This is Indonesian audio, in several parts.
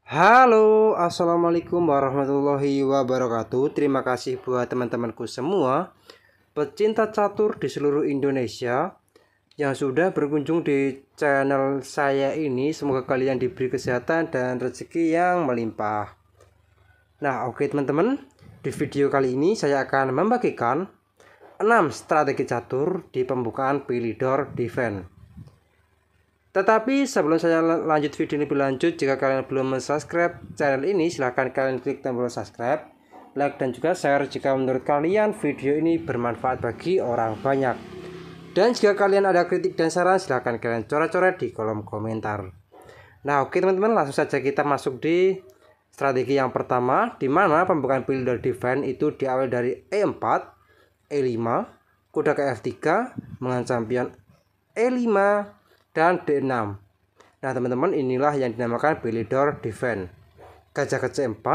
Halo, assalamualaikum warahmatullahi wabarakatuh. Terima kasih buat teman-temanku semua, pecinta catur di seluruh Indonesia yang sudah berkunjung di channel saya ini. Semoga kalian diberi kesehatan dan rezeki yang melimpah. Nah, oke teman-teman, di video kali ini saya akan membagikan 6 strategi catur di pembukaan Philidor Defense. Tetapi sebelum saya lanjut video ini lebih lanjut, jika kalian belum subscribe channel ini, silahkan kalian klik tombol subscribe, like dan juga share jika menurut kalian video ini bermanfaat bagi orang banyak. Dan jika kalian ada kritik dan saran, silahkan kalian coret-coret di kolom komentar. Nah, oke teman-teman, langsung saja kita masuk di strategi yang pertama, di mana pembukaan Philidor Defense itu diawali dari E4, E5, kuda ke F3, mengancam pion E5 dan D6. Nah teman-teman, inilah yang dinamakan Philidor Defense. Gajah ke C4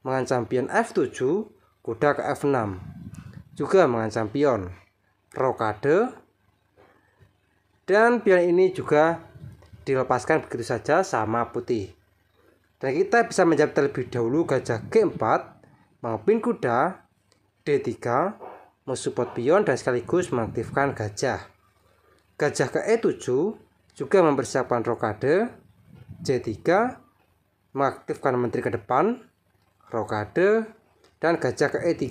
mengancam pion F7, kuda ke F6 juga mengancam pion, rokade, dan pion ini juga dilepaskan begitu saja sama putih. Dan kita bisa menjawab terlebih dahulu gajah G4 mengepin kuda, D3 mensupport pion dan sekaligus mengaktifkan gajah. Gajah ke E7 juga mempersiapkan rokade, C3 mengaktifkan menteri ke depan, rokade, dan gajah ke E3.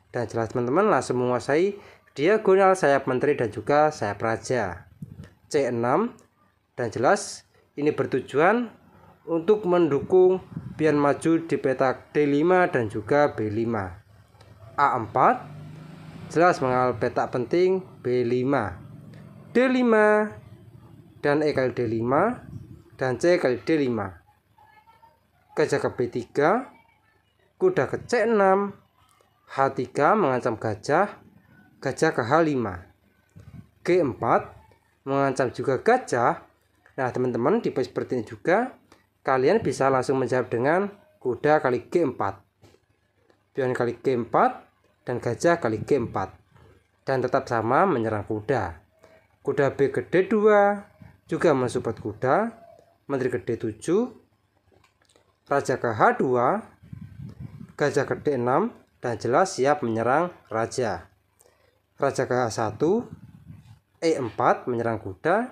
Dan jelas teman-teman langsung menguasai diagonal sayap menteri dan juga sayap raja. C6, dan jelas ini bertujuan untuk mendukung pion maju di petak D5 dan juga B5. A4 jelas mengawal petak penting B5, D5, dan E kali D5, dan C kali D5. Gajah ke B3, kuda ke C6, H3 mengancam gajah, gajah ke H5, G4 mengancam juga gajah. Nah teman-teman, di posisi seperti ini juga kalian bisa langsung menjawab dengan kuda kali G4, pion kali G4, dan gajah kali G4, dan tetap sama menyerang kuda. Kuda B ke D2 juga mensupport kuda, menteri ke D7, raja ke H2, gajah ke D6, dan jelas siap menyerang raja. Raja ke H1, E4 menyerang kuda,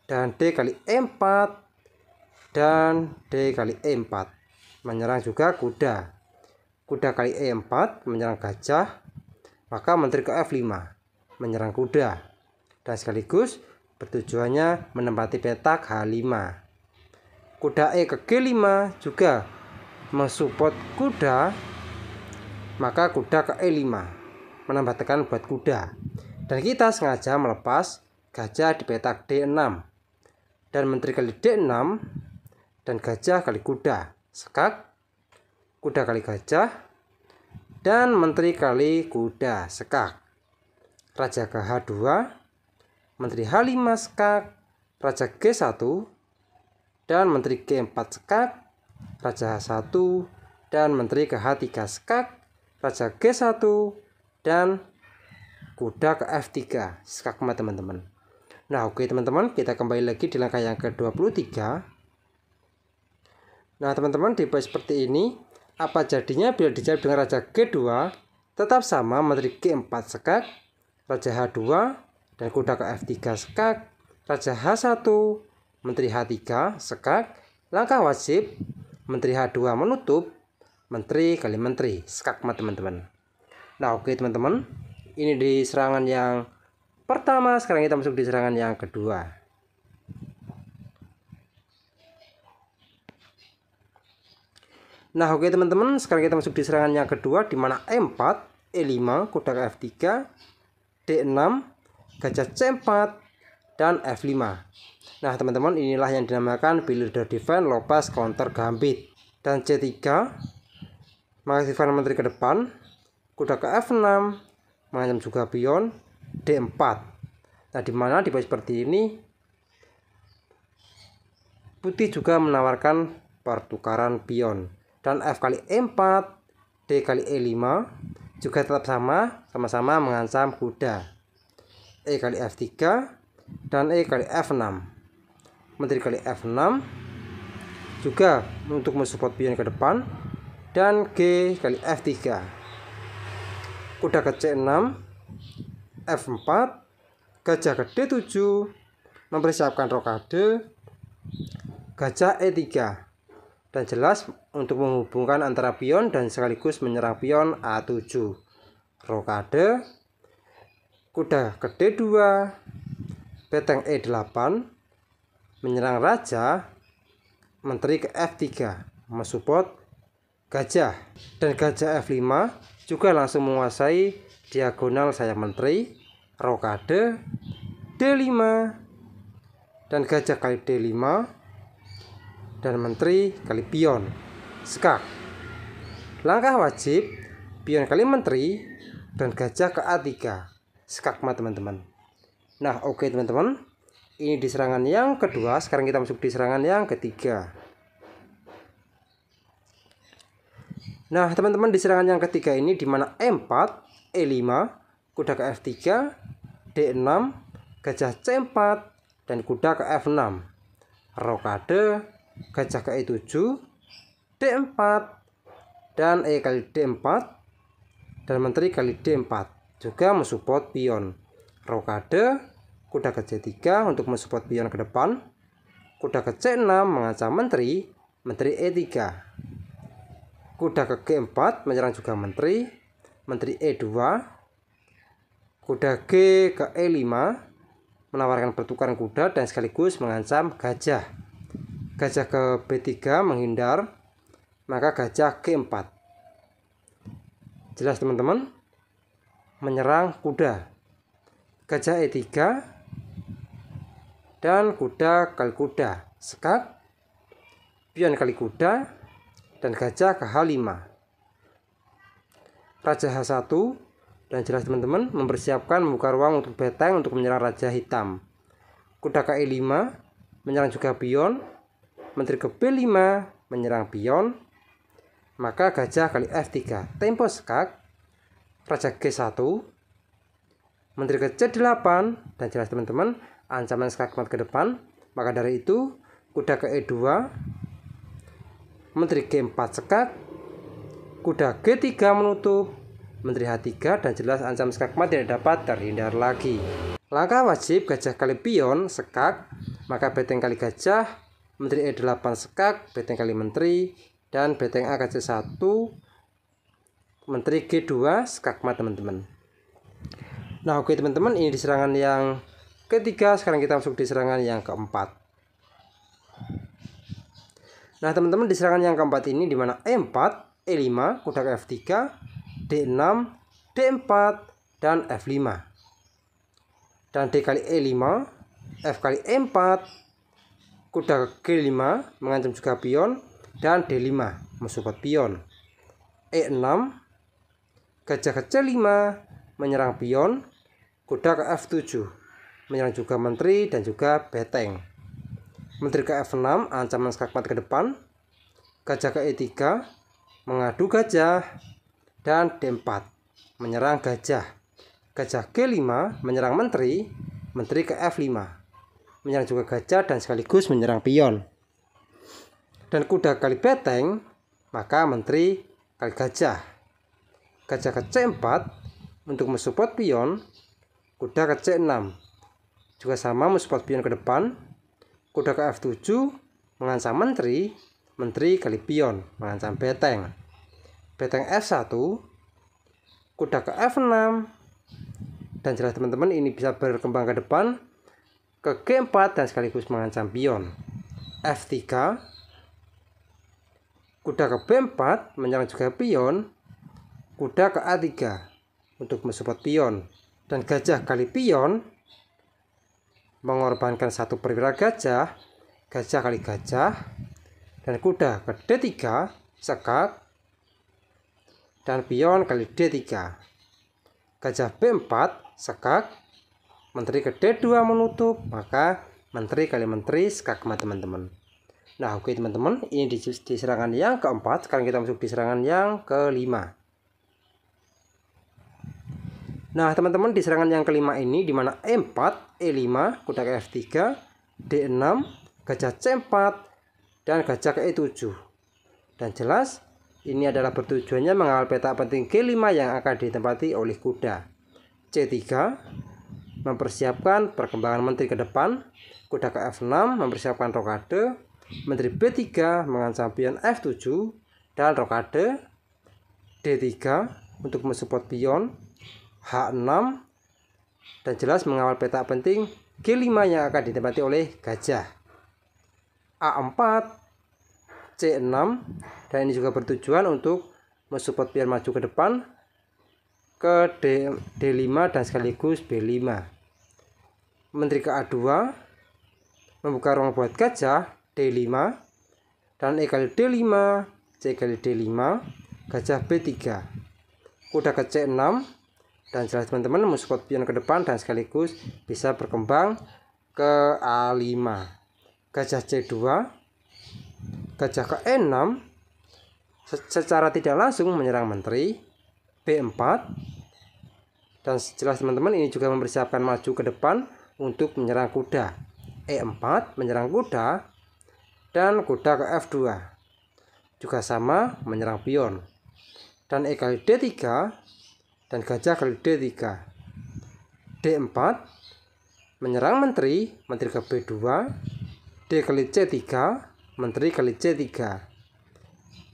dan D kali E4, dan D kali E4 menyerang juga kuda. Kuda kali E4 menyerang gajah, maka menteri ke F5 menyerang kuda, dan sekaligus bertujuannya menempati petak H5. Kuda E ke G5 juga mensupport kuda, maka kuda ke E5 menambah tekan buat kuda. Dan kita sengaja melepas gajah di petak D6, dan menteri kali D6, dan gajah kali kuda, sekak, kuda kali gajah, dan menteri kali kuda, sekak. Raja ke H2, menteri H5 sekak, raja G1, dan menteri G4 sekak, raja H1, dan menteri ke H3 sekak, raja G1, dan kuda ke F3 sekak teman-teman. Nah oke teman-teman, kita kembali lagi di langkah yang ke-23. Nah teman-teman, di posisi seperti ini apa jadinya bila dijawab dengan raja G2? Tetap sama, menteri G4 sekak, raja H2, dan kuda ke F3 sekak, raja H1, menteri H3 sekak. Langkah wajib, menteri H2 menutup, menteri kali menteri, sekak teman-teman. Nah oke teman-teman, ini di serangan yang pertama. Sekarang kita masuk di serangan yang kedua. Nah oke teman-teman, sekarang kita masuk di serangan yang kedua, di mana E4, E5, kuda ke F3, D6, gajah C4, dan F5. Nah teman-teman, inilah yang dinamakan Philidor Defense lopas counter gambit. Dan C3 mengaktifkan menteri ke depan, kuda ke F6 mengancam juga pion D4. Nah dimana di posisi seperti ini putih juga menawarkan pertukaran pion, dan F kali E4, D kali E5 juga tetap sama-sama mengancam kuda. E kali F3, dan E kali F6, menteri kali F6 juga untuk mensupport pion ke depan, dan G kali F3. Kuda ke C6, F4, gajah ke D7, mempersiapkan rokade, gajah E3. Dan jelas untuk menghubungkan antara pion dan sekaligus menyerang pion A7. Rokade, kuda ke D2, beteng E8, menyerang raja, menteri ke F3, mensupport gajah. Dan gajah F5 juga langsung menguasai diagonal sayap menteri, rokade, D5, dan gajah kali D5, dan menteri kali pion, skak. Langkah wajib, pion kali menteri, dan gajah ke A3, skakmat teman-teman. Nah oke teman-teman, ini di serangan yang kedua. Sekarang kita masuk di serangan yang ketiga. Nah teman-teman, di serangan yang ketiga ini dimana E4, E5, kuda ke F3, D6, gajah C4, dan kuda ke F6, rokade, gajah ke E7, D4, dan E kali D4, dan menteri kali D4, juga mensupport pion. Rokade, kuda ke C3 untuk mensupport pion ke depan, kuda ke C6 mengancam menteri, menteri E3, kuda ke G4 menyerang juga menteri, menteri E2, kuda G ke E5 menawarkan pertukaran kuda dan sekaligus mengancam gajah. Gajah ke B3 menghindar, maka gajah G4. Jelas teman-teman, menyerang kuda. Gajah E3 dan kuda kali kuda, skak, pion kali kuda, dan gajah ke H5, raja H1. Dan jelas teman-teman, mempersiapkan membuka ruang untuk beteng untuk menyerang raja hitam. Kuda ke E5 menyerang juga pion, menteri ke B5 menyerang pion, maka gajah kali F3, tempo skak, raja G1, menteri ke C8. Dan jelas teman-teman, ancaman skakmat ke depan. Maka dari itu, kuda ke E2, menteri G4 skak, kuda G3 menutup, menteri H3, dan jelas ancam skakmat tidak dapat terhindar lagi. Langkah wajib, gajah kali pion, skak, maka beteng kali gajah, menteri E8 skak, beteng kali menteri, dan beteng A ke C1, menteri G2, skakmat teman-teman. Nah oke teman-teman, ini di serangan yang ketiga. Sekarang kita masuk di serangan yang keempat. Nah teman-teman, di serangan yang keempat ini dimana E4, E5, kuda ke F3, D6, D4, dan F5, dan D kali E5, F kali E4, kuda ke G5 mengancam juga pion, dan D5 mensupport pion. E6, gajah ke C5 menyerang pion, kuda ke F7 menyerang juga menteri dan juga beteng. Menteri ke F6 ancaman skakmat ke depan, gajah ke E3 mengadu gajah, dan D4 menyerang gajah. Gajah G5 menyerang menteri, menteri ke F5 menyerang juga gajah dan sekaligus menyerang pion. Dan kuda kali beteng, maka menteri kali gajah. Gajah ke C4 untuk mensupport pion, kuda ke C6 juga sama mensupport pion ke depan, kuda ke F7 mengancam menteri, menteri kali pion mengancam beteng. Beteng F1, kuda ke F6, dan jelas teman-teman ini bisa berkembang ke depan ke G4 dan sekaligus mengancam pion. F3, kuda ke B4 menyerang juga pion, kuda ke A3 untuk mensupport pion, dan gajah kali pion mengorbankan satu perwira gajah, gajah kali gajah, dan kuda ke D3 skak, dan pion kali D3, gajah B4 skak, menteri ke D2 menutup, maka menteri kali menteri skakmat teman-teman. Nah oke teman-teman, ini di serangan yang keempat. Sekarang kita masuk di serangan yang kelima. Nah teman-teman, di serangan yang kelima ini dimana E4, E5, kuda ke F3, D6, gajah C4, dan gajah ke E7. Dan jelas ini adalah bertujuannya mengawal petak penting G5 yang akan ditempati oleh kuda. C3 mempersiapkan perkembangan menteri ke depan. Kuda ke F6 mempersiapkan rokade. Menteri B3 mengancam pion F7 dan rokade. D3 untuk mensupport pion. H6 dan jelas mengawal petak penting G5 yang akan ditempati oleh gajah. A4, C6, dan ini juga bertujuan untuk mensupport pion maju ke depan ke D5 dan sekaligus B5. Menteri ke A2 membuka ruang buat gajah D5 dan E kali D5, C kali D5, gajah B3. Kuda ke C6 dan jelas teman-teman mensupport pion ke depan dan sekaligus bisa berkembang ke A5. Gajah C2, gajah ke E6 secara tidak langsung menyerang menteri. B4 dan jelas teman-teman ini juga mempersiapkan maju ke depan untuk menyerang kuda. E4 menyerang kuda dan kuda ke F2 juga sama menyerang pion. Dan E kali D3 dan gajah kali D3. D4 menyerang menteri, menteri ke B2. D kali C3, menteri kali C3.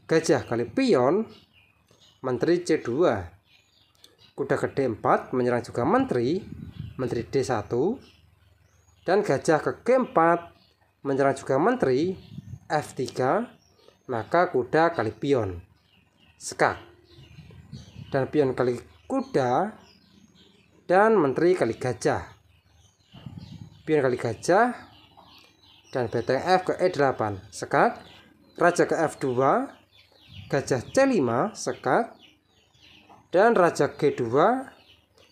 Gajah kali pion, menteri C2. Kuda ke D4 menyerang juga menteri, menteri D1. Dan gajah ke G4 menyerang juga menteri, F3. Maka kuda kali pion, skak. Dan pion kali kuda dan menteri kali gajah. Pion kali gajah dan benteng F ke E8, skak. Raja ke F2, gajah C5, skak. Dan raja G2,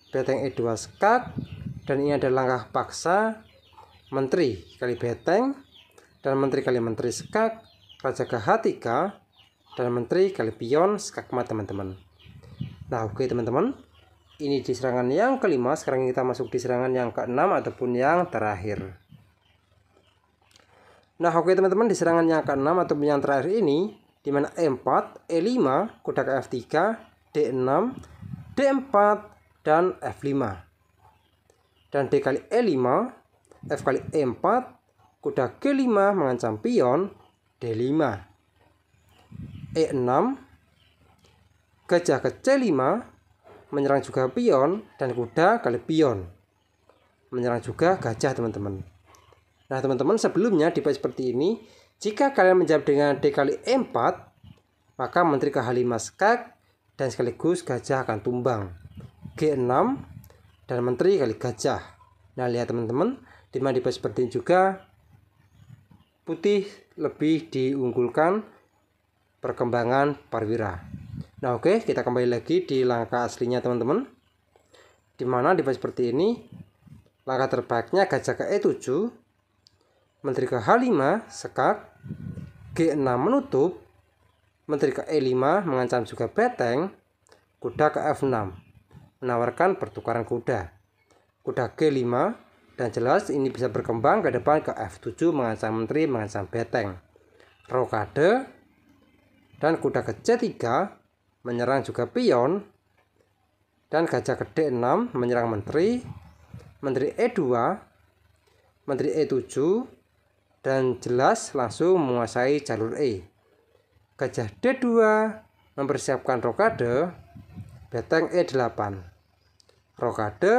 benteng E2, skak. Dan ini ada langkah paksa menteri kali benteng dan menteri kali menteri, skak. Raja ke H3 dan menteri kali pion, skak mat teman-teman. Nah oke teman-teman, ini di serangan yang kelima. Sekarang kita masuk di serangan yang keenam ataupun yang terakhir. Nah oke teman-teman, di serangan yang keenam ataupun yang terakhir ini, dimana E4, E5, kuda ke F3, D6, D4 dan F5. Dan D kali E5, F kali E4, kuda G5 mengancam pion D5. E6, gajah ke C5 menyerang juga pion dan kuda kali pion menyerang juga gajah teman-teman. Nah teman-teman, sebelumnya di page seperti ini, jika kalian menjawab dengan D kali E4, maka menteri ke H5 skak dan sekaligus gajah akan tumbang. G6 dan menteri kali gajah. Nah lihat teman-teman, di mana di page seperti ini juga putih lebih diunggulkan perkembangan perwira. Nah oke, kita kembali lagi di langkah aslinya teman-teman, dimana di page seperti ini langkah terbaiknya gajah ke E7, menteri ke H5 skak, G6 menutup, menteri ke E5 mengancam juga benteng, kuda ke F6 menawarkan pertukaran kuda, kuda G5 dan jelas ini bisa berkembang ke depan ke F7 mengancam menteri, mengancam benteng, rokade dan kuda ke C3 menyerang juga pion dan gajah ke D6 menyerang menteri, menteri E2, menteri E7 dan jelas langsung menguasai jalur E. Gajah D2 mempersiapkan rokade, benteng E8, rokade.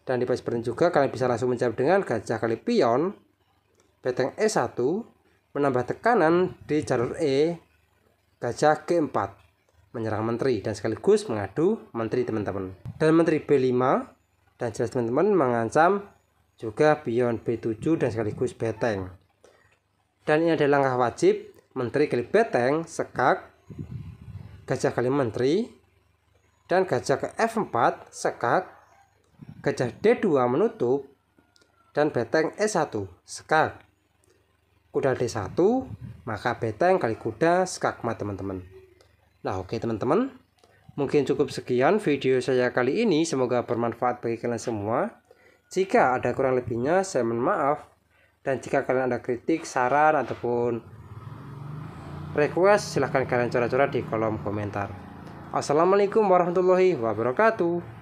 Dan di page seperti juga kalian bisa langsung menjawab dengan gajah kali pion, benteng E1 menambah tekanan di jalur E, gajah G4 menyerang menteri dan sekaligus mengadu menteri teman-teman. Dan menteri B5 dan jelas teman-teman mengancam juga pion B7 dan sekaligus benteng. Dan ini ada langkah wajib, menteri kali benteng skak, gajah kali menteri dan gajah ke F4 skak, gajah D2 menutup dan benteng E1 skak, kuda D1 maka benteng kali kuda skak mat teman-teman. Nah oke teman-teman, mungkin cukup sekian video saya kali ini, semoga bermanfaat bagi kalian semua. Jika ada kurang lebihnya saya mohon maaf. Dan jika kalian ada kritik, saran, ataupun request, silahkan kalian coret-coret di kolom komentar. Assalamualaikum warahmatullahi wabarakatuh.